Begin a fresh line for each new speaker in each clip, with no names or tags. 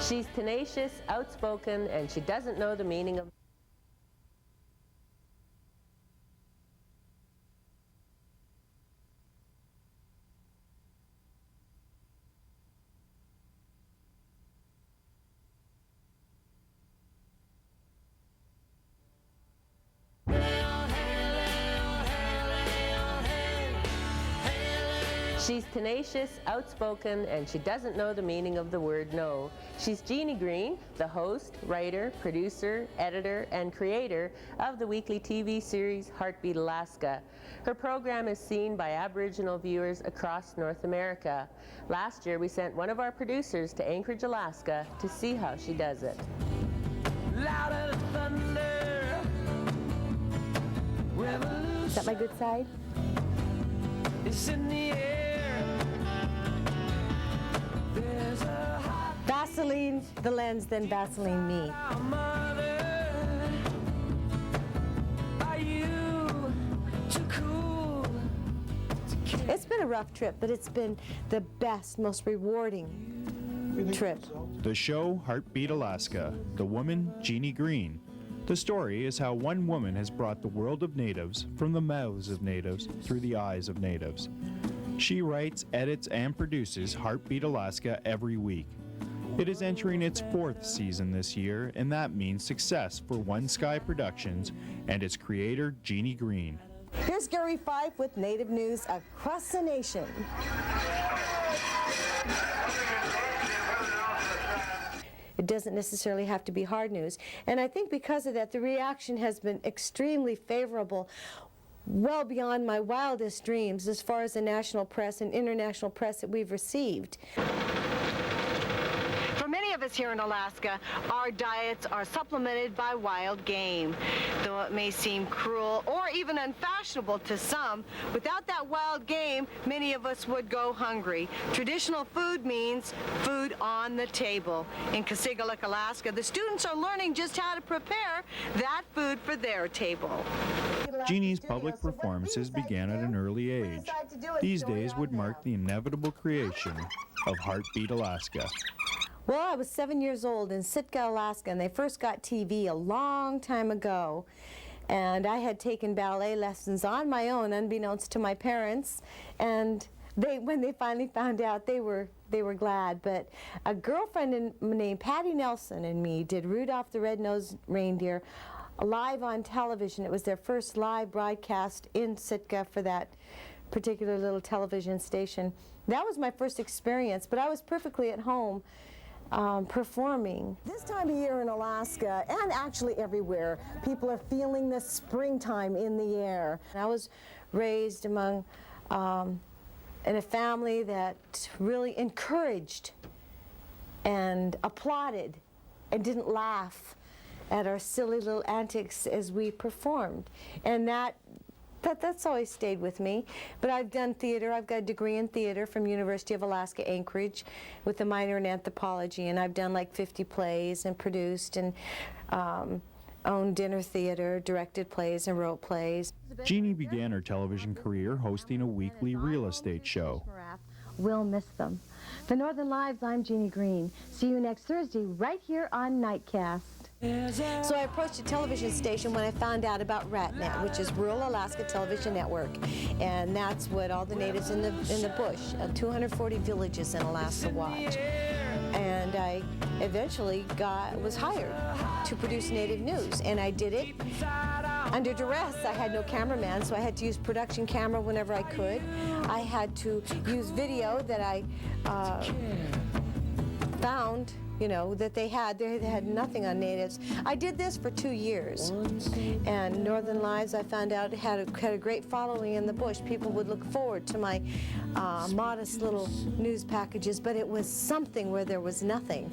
She's tenacious, outspoken, and she doesn't know the meaning of... She's tenacious, outspoken, and she doesn't know the meaning of the word no. She's Jeanie Greene, the host, writer, producer, editor, and creator of the weekly TV series Heartbeat Alaska. Her program is seen by Aboriginal viewers across North America. Last year, we sent one of our producers to Anchorage, Alaska to see how she does it.
Louder thunder, revolution.
Is that my good side?
It's in the air. There's a hot
Vaseline the lens, then Vaseline me.
mother. Are you too cool to care?
It's been a rough trip, but it's been the best, most rewarding trip.
The show Heartbeat Alaska, the woman Jeanie Greene. The story is how one woman has brought the world of natives from the mouths of natives through the eyes of natives. She writes, edits, and produces Heartbeat Alaska every week. It is entering its 4th season this year, and that means success for One Sky Productions and its creator, Jeanie Greene.
Here's Gary Fife with Native News across the nation. It doesn't necessarily have to be hard news. And I think because of that, the reaction has been extremely favorable, well beyond my wildest dreams as far as the national press and international press that we've received. For many of us here in Alaska, our diets are supplemented by wild game. Though it may seem cruel or even unfashionable to some, without that wild game, many of us would go hungry. Traditional food means food on the table. In Kasigaluk, Alaska, the students are learning just how to prepare that food for their table.
Jeanie's public performances began at an early age. These days would mark the inevitable creation of Heartbeat Alaska.
Well, I was 7 years old in Sitka, Alaska, and they first got TV a long time ago. And I had taken ballet lessons on my own, unbeknownst to my parents. And when they finally found out, they were glad. But a girlfriend named Patty Nelson and me did Rudolph the Red-Nosed Reindeer live on television. It was their first live broadcast in Sitka for that particular little television station. That was my first experience, but I was perfectly at home performing. This time of year in Alaska, and actually everywhere, people are feeling the springtime in the air. I was raised among, in a family that really encouraged and applauded and didn't laugh at our silly little antics as we performed. And that's always stayed with me. But I've done theater. I've got a degree in theater from University of Alaska Anchorage with a minor in anthropology, and I've done like 50 plays and produced and owned dinner theater, directed plays and wrote plays.
Jeanie began her television career hosting a weekly real estate show.
We'll miss them. For Northern Lives, I'm Jeanie Greene. See you next Thursday right here on Nightcast. So I approached a television station when I found out about RATNet, which is Rural Alaska Television Network, and that's what all the natives in the bush, 240 villages in Alaska watch. And I eventually was hired to produce native news, and I did it under duress. I had no cameraman, so I had to use production camera whenever I could. I had to use video that I found, you know, that they had nothing on natives. I did this for 2 years, and Northern Lives, I found out, had a great following in the bush. People would look forward to my modest little news packages, but it was something where there was nothing.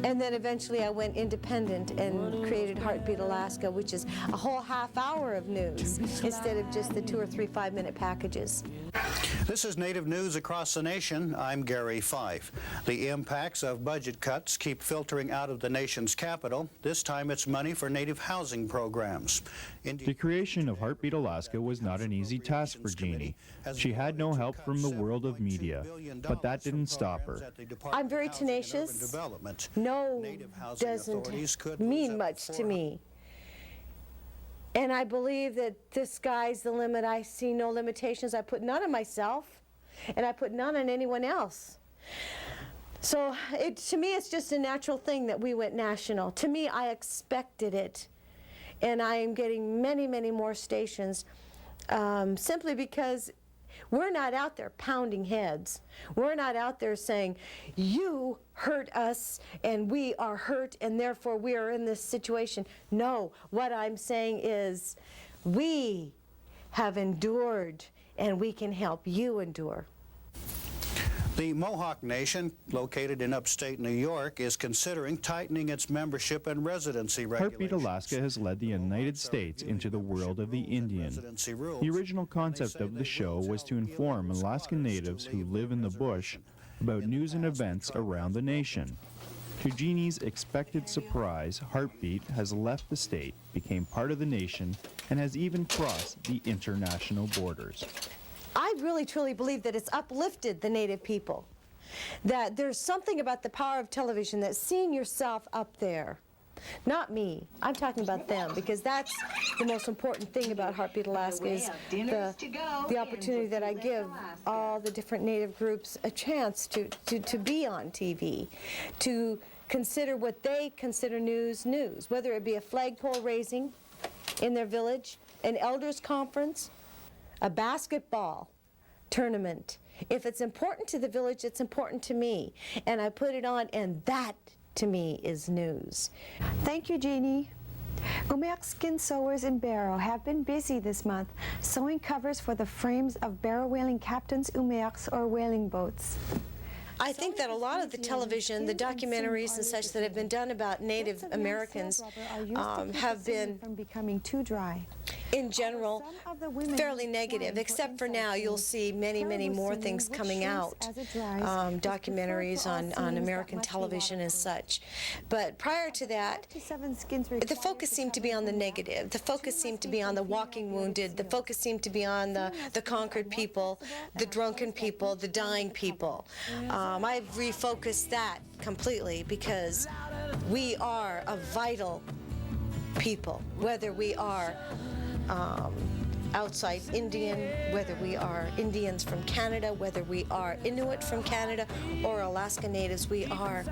And then eventually I went independent and created Heartbeat Alaska, which is a whole half hour of news instead of just the 2 or 3 5-minute packages.
This is Native News Across the Nation. I'm Gary Fife. The impacts of budget cuts keep filtering out of the nation's capital. This time it's money for Native housing programs.
The creation of Heartbeat Alaska was not an easy task for Jeanie. She had no help from the world of media, but that didn't stop her.
I'm very tenacious. No doesn't mean much to me. And I believe that the sky's the limit. I see no limitations. I put none on myself, and I put none on anyone else. So to me, it's just a natural thing that we went national. To me, I expected it. And I am getting many, many more stations simply because we're not out there pounding heads. We're not out there saying, you hurt us and we are hurt and therefore we are in this situation. No, what I'm saying is we have endured and we can help you endure.
The Mohawk Nation, located in upstate New York, is considering tightening its membership and residency regulations.
Heartbeat Alaska has led the United States into the world of the Indian. The original concept of the show was to inform Alaskan natives who live in the bush about news and events around the nation. To Jeanie's expected surprise, Heartbeat has left the state, became part of the nation, and has even crossed the international borders.
I really truly believe that it's uplifted the Native people. That there's something about the power of television, that seeing yourself up there, not me, I'm talking about them, because that's the most important thing about Heartbeat Alaska is the opportunity that I give all the different Native groups a chance to be on TV, to consider what they consider news, whether it be a flagpole raising in their village, an elders conference, a basketball tournament. If it's important to the village, it's important to me. And I put it on, and that, to me, is news.
Thank you, Jeanie. Eyak skin sewers in Barrow have been busy this month, sewing covers for the frames of Barrow whaling captains' Eyaks or whaling boats.
I think that a lot of the television, the documentaries and such that have been done about Native Americans have been
from becoming too dry.
In general, fairly negative, except for now you'll see many, many more things coming out, documentaries on American television and such. But prior to that, the focus seemed to be on the negative. The focus seemed to be on the walking wounded. The focus seemed to be on the conquered people, the drunken people, the dying people. I've refocused that completely because we are a vital people, whether we are outside Indian, whether we are Indians from Canada, whether we are Inuit from Canada or Alaska Natives, we are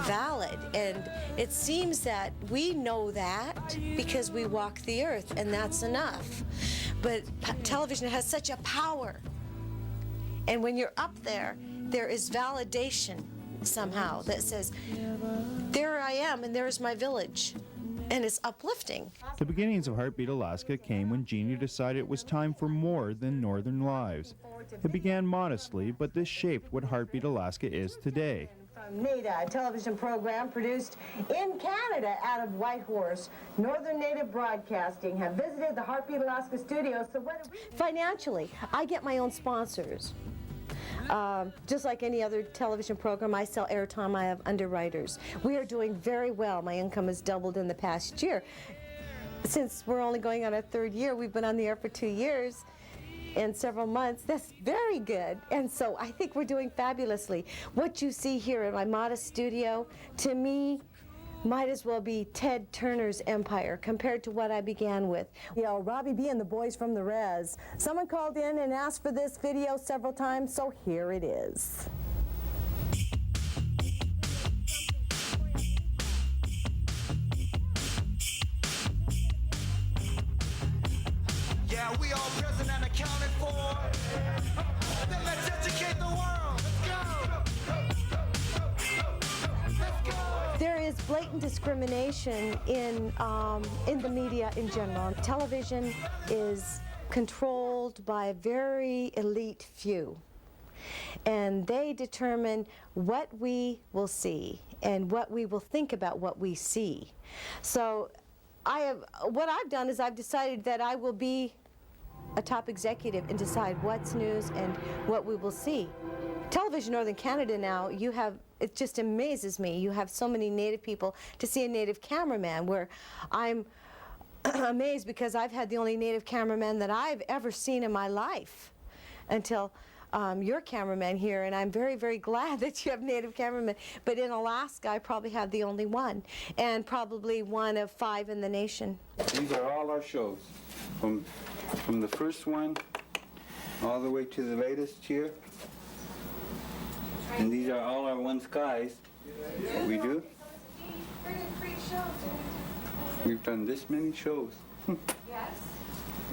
valid. And it seems that we know that because we walk the earth, and that's enough. But television has such a power. And when you're up there, there is validation somehow that says, there I am and there's my village. And it's uplifting.
The beginnings of Heartbeat Alaska came when Jeanie decided it was time for more than Northern Lives. It began modestly, but this shaped what Heartbeat Alaska is today.
From NEDAA, a television program produced in Canada out of Whitehorse, Northern Native Broadcasting have visited the Heartbeat Alaska studios. So financially, I get my own sponsors. Just like any other television program, I sell airtime, I have underwriters. We are doing very well. My income has doubled in the past year. Since we're only going on our third year, we've been on the air for 2 years and several months. That's very good. And so I think we're doing fabulously. What you see here in my modest studio, to me, might as well be Ted Turner's empire compared to what I began with. You know, Robbie B and the boys from the Res. Someone called in and asked for this video several times, so here it is.
Yeah, we all present and accounted for. Then let's educate the world. Let's go.
There is blatant discrimination in the media in general. Television is controlled by a very elite few, and they determine what we will see and what we will think about what we see. So what I've done is I've decided that I will be a top executive and decide what's news and what we will see. Television Northern Canada now, you have, it just amazes me. You have so many Native people to see a Native cameraman, where I'm amazed because I've had the only Native cameraman that I've ever seen in my life until your cameraman here, and I'm very, very glad that you have Native cameramen. But in Alaska, I probably have the only one, and probably one of 5 in the nation.
These are all our shows, from the first one all the way to the latest here. And these are all our one skies we do. We've done this many shows.
Yes.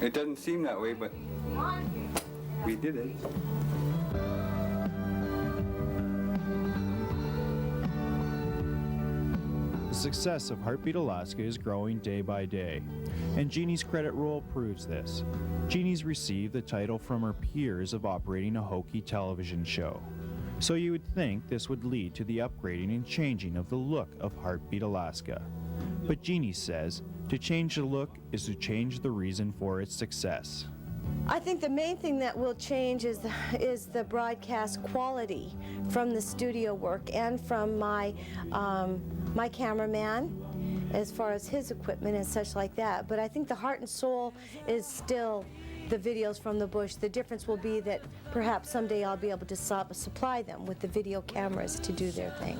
It doesn't seem that way, but we did it.
The success of Heartbeat Alaska is growing day by day, and Jeannie's credit roll proves this. Jeannie's received the title from her peers of operating a hokey television show. So you would think this would lead to the upgrading and changing of the look of Heartbeat Alaska. But Jeannie says to change the look is to change the reason for its success.
I think the main thing that will change is the broadcast quality from the studio work and from my cameraman, as far as his equipment and such like that. But I think the heart and soul is still the videos from the bush. The difference will be that perhaps someday I'll be able to supply them with the video cameras to do their thing.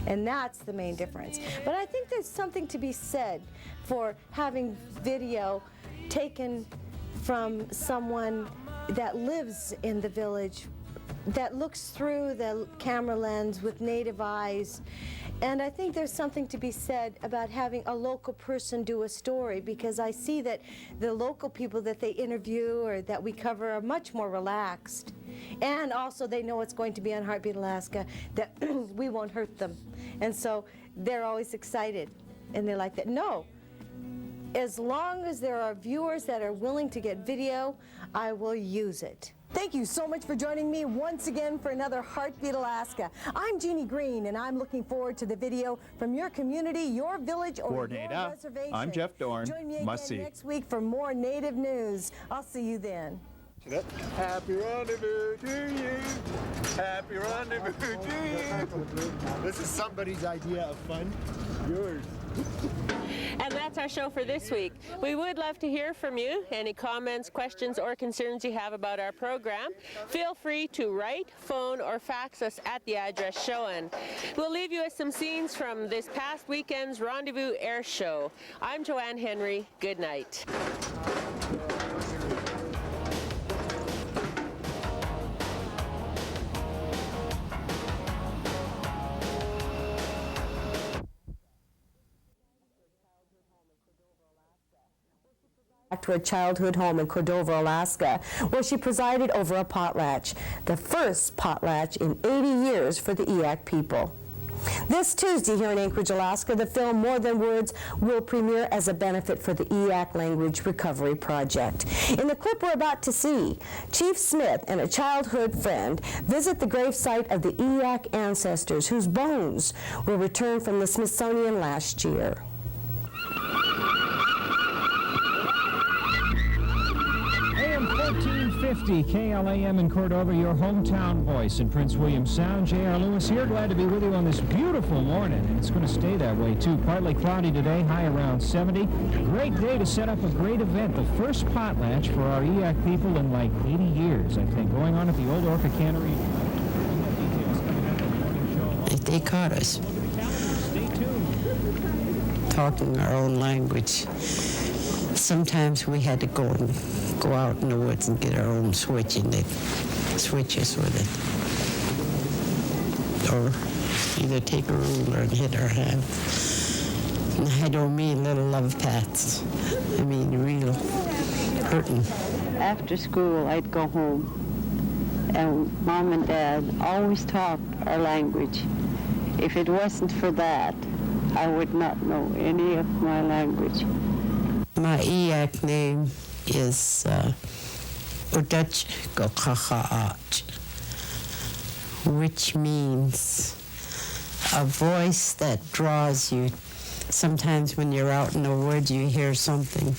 And that's the main difference. But I think there's something to be said for having video taken from someone that lives in the village, that looks through the camera lens with Native eyes. And I think there's something to be said about having a local person do a story, because I see that the local people that they interview or that we cover are much more relaxed. And also they know it's going to be on Heartbeat Alaska, that we won't hurt them. And so they're always excited, and they're like that. No, as long as there are viewers that are willing to get video, I will use it. Thank you so much for joining me once again for another Heartbeat Alaska. I'm Jeanie Greene, and I'm looking forward to the video from your community, your village, or your reservation.
I'm Jeff Dorn.
Join me
Must
again
see.
next week for more Native news. I'll see you then.
Happy rendezvous to you. Happy rendezvous to you. This is somebody's idea of fun. Yours.
And that's our show for this week. We would love to hear from you. Any comments, questions, or concerns you have about our program, feel free to write, phone, or fax us at the address shown. We'll leave you with some scenes from this past weekend's Rendezvous Air Show. I'm Joanne Henry. Good night.
To a childhood home in Cordova, Alaska, where she presided over a potlatch, the first potlatch in 80 years for the Eyak people. This Tuesday here in Anchorage, Alaska, the film More Than Words will premiere as a benefit for the Eyak Language Recovery Project. In the clip we're about to see, Chief Smith and a childhood friend visit the gravesite of the Eyak ancestors whose bones were returned from the Smithsonian last year.
AM 1450 KLAM in Cordova, your hometown voice in Prince William Sound. J.R. Lewis here, glad to be with you on this beautiful morning, and it's going to stay that way too. Partly cloudy today, high around 70. Great day to set up a great event, the first potlatch for our Eyak people in like 80 years, I think, going on at the Old Orca Cannery.
If they caught us
Stay tuned.
talking our own language, sometimes we had to go out in the woods and get our own switch, and they'd switch us with it. Or either take a ruler and hit our hand. And I don't mean little love pats. I mean real hurting.
After school, I'd go home, and Mom and Dad always talked our language. If it wasn't for that, I would not know any of my language.
My Eyak name is Udach Gokhaa'ach, which means a voice that draws you. Sometimes when you're out in the woods, you hear something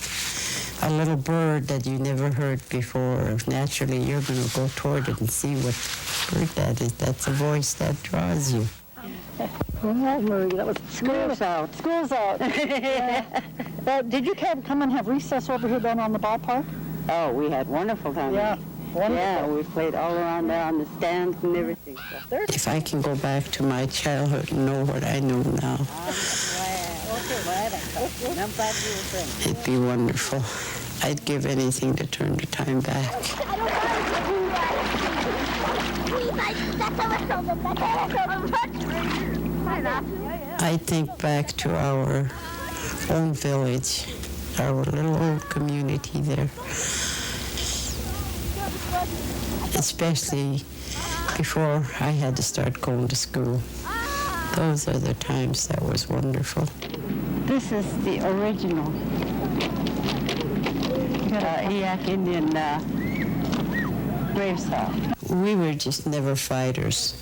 a little bird that you never heard before, naturally you're going to go toward it and see what bird that is. That's a voice that draws you.
Well, Marie, that was school's out. School's out. Yeah. Did you come and have recess over here down on the ballpark?
Oh, we had wonderful time.
Yeah, wonderful.
Yeah, we played all around there on the stands and everything. If I can go back to my childhood and know what I know now, it'd be wonderful. I'd give anything to turn the time back. I think back to our own village, our little old community there, especially before I had to start going to school. Those are the times that was wonderful.
This is the original Eyak Indian gravestone.
We were just never fighters.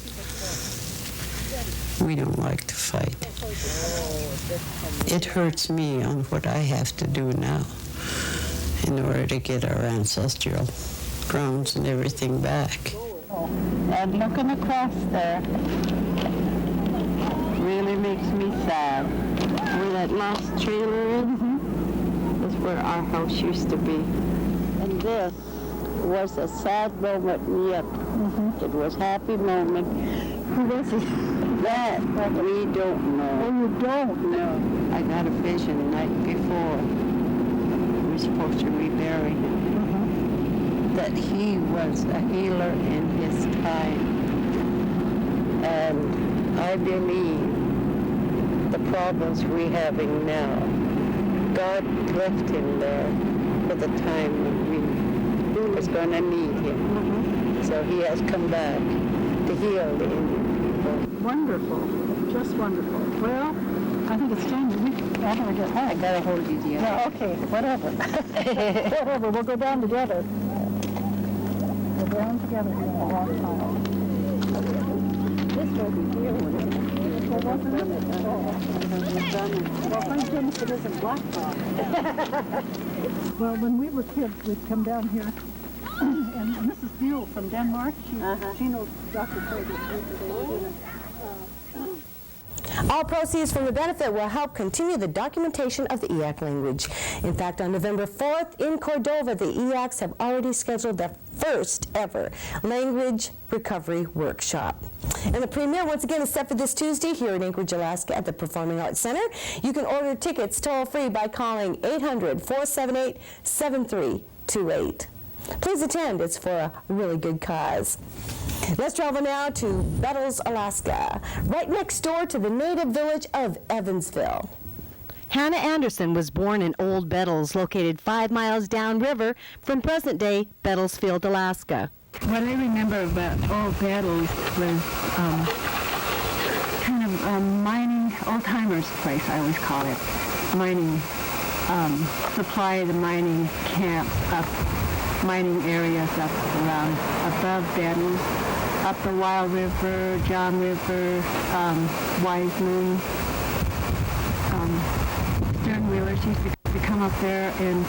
We don't like to fight. It hurts me on what I have to do now in order to get our ancestral grounds and everything back.
And looking across there really makes me sad.
Where that last trailer is where our house used to be. And this was a sad moment yet. It was a happy moment.
Who was it?
That we don't know.
Oh, you don't know.
I got a vision the night before. We were supposed to rebury him. That he was a healer in his time. And I believe the problems we're having now, God left him there for the time when we was going to need him. So he has come back to heal the Indian people.
Wonderful. Just wonderful. Well, I think it's time that we better get home.
I gotta hold you, dear.
Yeah, okay, whatever. Whatever, we'll go down together. We'll go down together here in a long time. This will be here, wouldn't it? Well, thank goodness it isn't blacktop. Well, when we were kids, we'd come down here, and Mrs. Buell from Denmark, she knows Dr. Traeger.
All proceeds from the benefit will help continue the documentation of the Eyak language. In fact, on November 4th in Cordova, the Eyaks have already scheduled their first ever language recovery workshop. And the premiere, once again, is set for this Tuesday here in Anchorage, Alaska at the Performing Arts Center. You can order tickets toll-free by calling 800-478-7328. Please attend. It's for a really good cause. Let's travel now to Bettles, Alaska, right next door to the native village of Evansville. Hannah Anderson was born in Old Bettles, located 5 miles downriver from present-day Bettelsfield, Alaska.
What I remember about Old Bettles was kind of a mining, old-timers place, I always call it. Mining, supply the mining camps up, mining areas up around, above Bettles, up the Wild River, John River, Wiseman. Stern-wheelers used to come up there and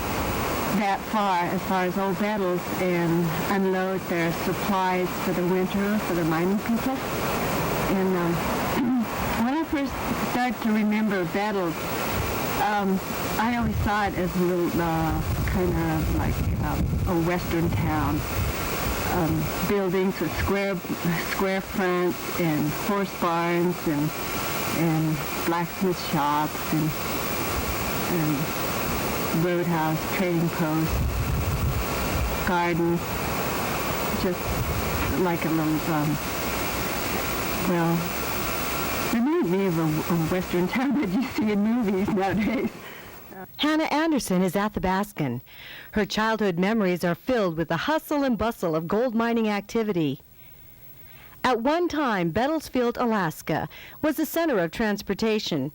that far, as far as Old Bettles, and unload their supplies for the winter for the mining people. And when I first started to remember Bettles, I always saw it as a little kind of like a western town. Buildings with square fronts and horse barns and blacksmith shops and roadhouse, trading post, gardens, just like a little, well, reminds me of a western town that you see in movies nowadays.
Hannah Anderson is Athabascan. Her childhood memories are filled with the hustle and bustle of gold mining activity. At one time, Bettelsfield, Alaska, was the center of transportation,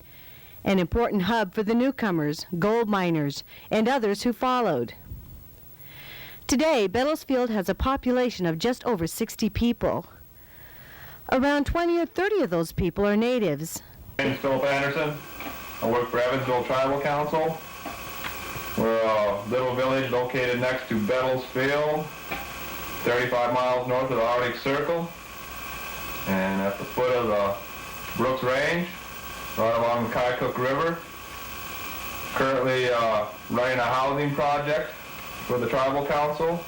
an important hub for the newcomers, gold miners, and others who followed. Today, Bettelsfield has a population of just over 60 people. Around 20 or 30 of those people are natives.
My name is Phillip Anderson. I work for Evansville Tribal Council. We're a little village located next to Bettles Field, 35 miles north of the Arctic Circle, and at the foot of the Brooks Range, right along the Eyak River. Currently running a housing project for the Tribal Council,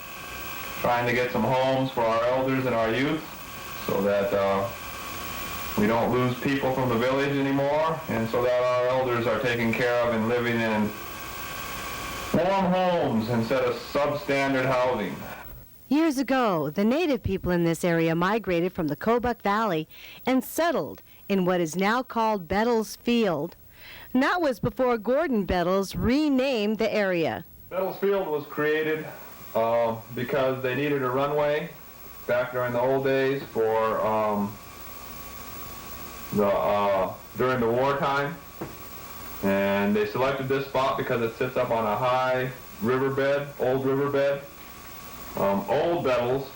trying to get some homes for our elders and our youth so that we don't lose people from the village anymore, and so that our elders are taken care of and living in warm homes instead of substandard housing.
Years ago, the native people in this area migrated from the Kobuk Valley and settled in what is now called Bettles Field. And that was before Gordon Bettles renamed the area.
Bettles Field was created because they needed a runway back during the old days for during the wartime, and they selected this spot because it sits up on a high riverbed, old riverbed. Old Bettles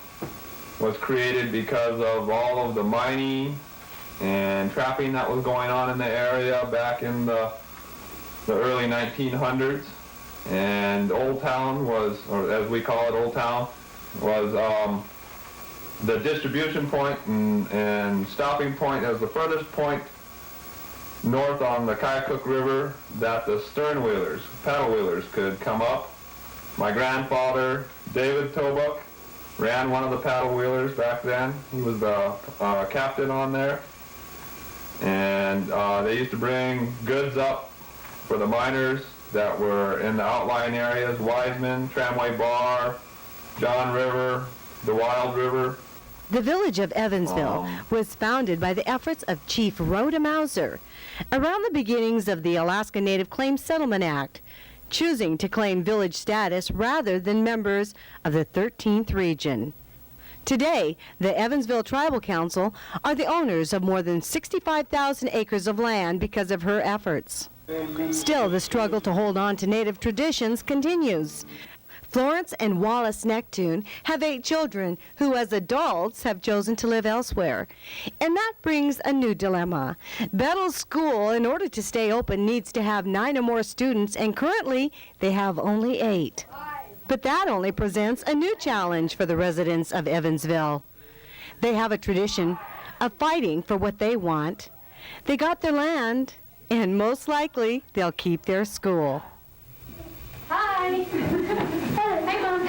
was created because of all of the mining and trapping that was going on in the area back in the early 1900s. And Old Town was, or as we call it, Old Town, was the distribution point and stopping point. It was the furthest point north on the Eyak River that the stern wheelers, paddle wheelers, could come up. My grandfather, David Tobuk, ran one of the paddle wheelers back then. He was the captain on there. And they used to bring goods up for the miners that were in the outlying areas: Wiseman, Tramway Bar, John River, the Wild River.
The village of Evansville was founded by the efforts of Chief Rhoda Mauser around the beginnings of the Alaska Native Claims Settlement Act, choosing to claim village status rather than members of the 13th region. Today, the Evansville Tribal Council are the owners of more than 65,000 acres of land because of her efforts. Still, the struggle to hold on to Native traditions continues. Florence and Wallace Neptune have 8 children who, as adults, have chosen to live elsewhere. And that brings a new dilemma. Bettles School, in order to stay open, needs to have 9 or more students, and currently they have only 8. But that only presents a new challenge for the residents of Evansville. They have a tradition of fighting for what they want. They got their land, and most likely they'll keep their school.
Hi. Hi, Mom.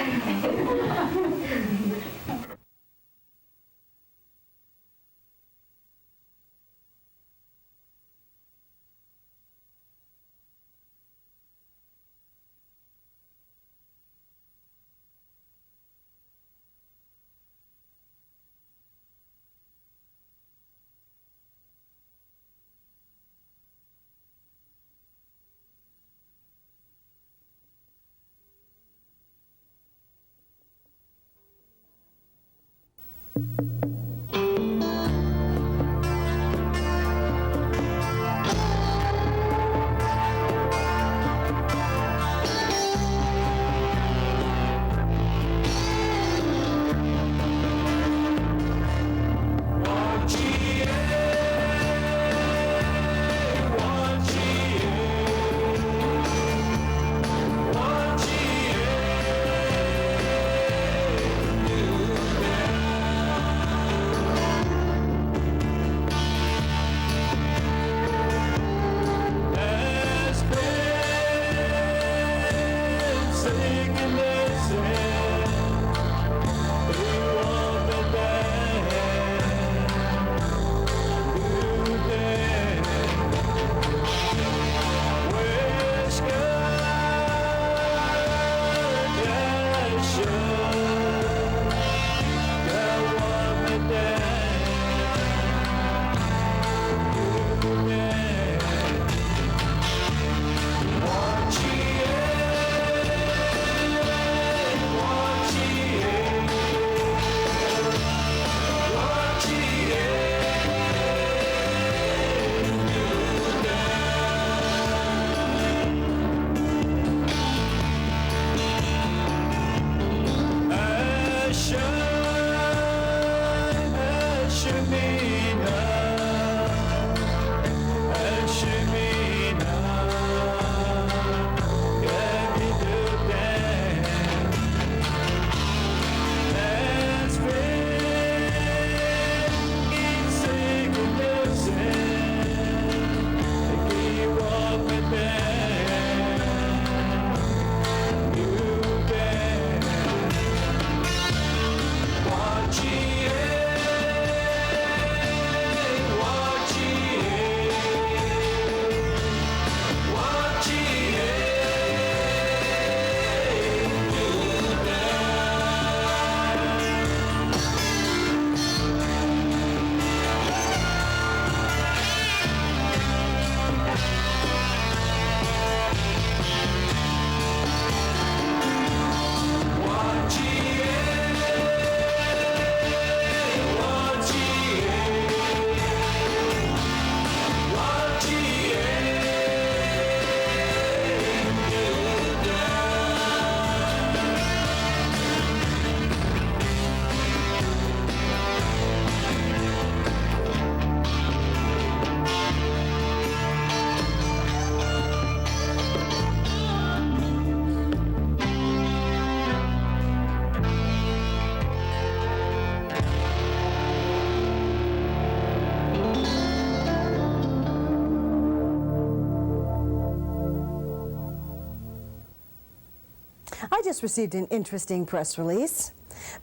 I just received an interesting press release.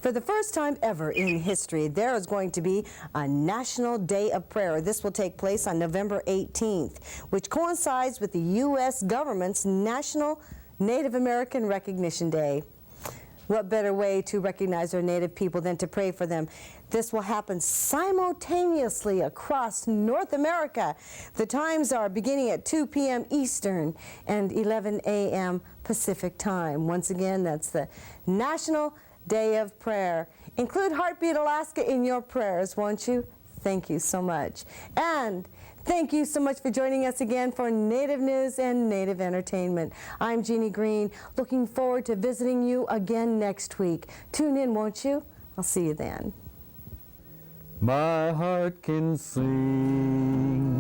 For the first time ever in history, there is going to be a National Day of Prayer. This will take place on November 18th, which coincides with the U.S. government's National Native American Recognition Day. What better way to recognize our Native people than to pray for them? This will happen simultaneously across North America. The times are beginning at 2 p.m. Eastern and 11 a.m. Pacific time. Once again, that's the National Day of Prayer. Include Heartbeat Alaska in your prayers, won't you? Thank you so much. And thank you so much for joining us again for Native News and Native Entertainment. I'm Jeanie Greene, looking forward to visiting you again next week. Tune in, won't you? I'll see you then.
My heart can sing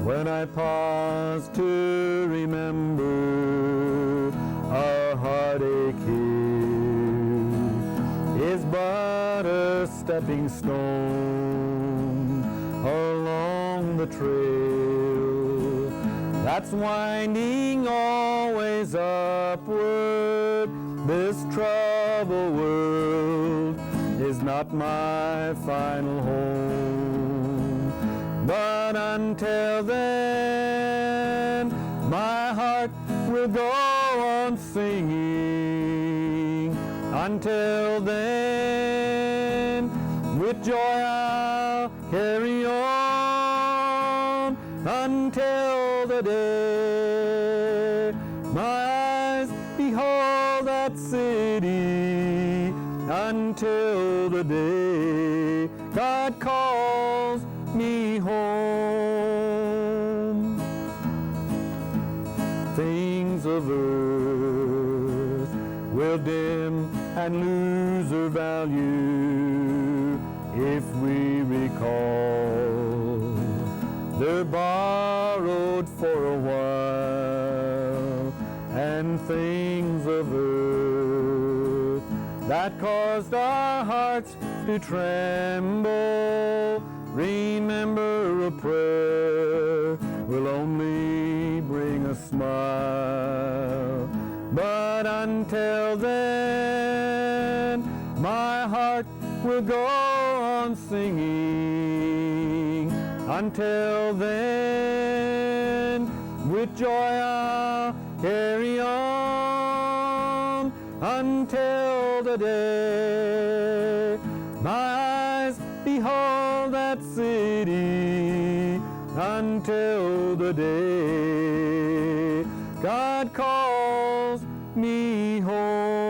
when I pause to remember our heartache here is but a stepping stone along the trail that's winding always upward. This troubled world is not my final home, but until then my heart will go on singing. Until then, with joy I'll carry on until the day my eyes behold that city, until the day God calls me home. Things of earth will dim and lose their value if we recall they're borrowed for a while, and things of earth that caused our hearts to tremble, remember a prayer will only bring a smile. But until then, my heart will go on singing. Until then, with joy I'll carry on until the day my eyes behold that city, until the day God calls me home.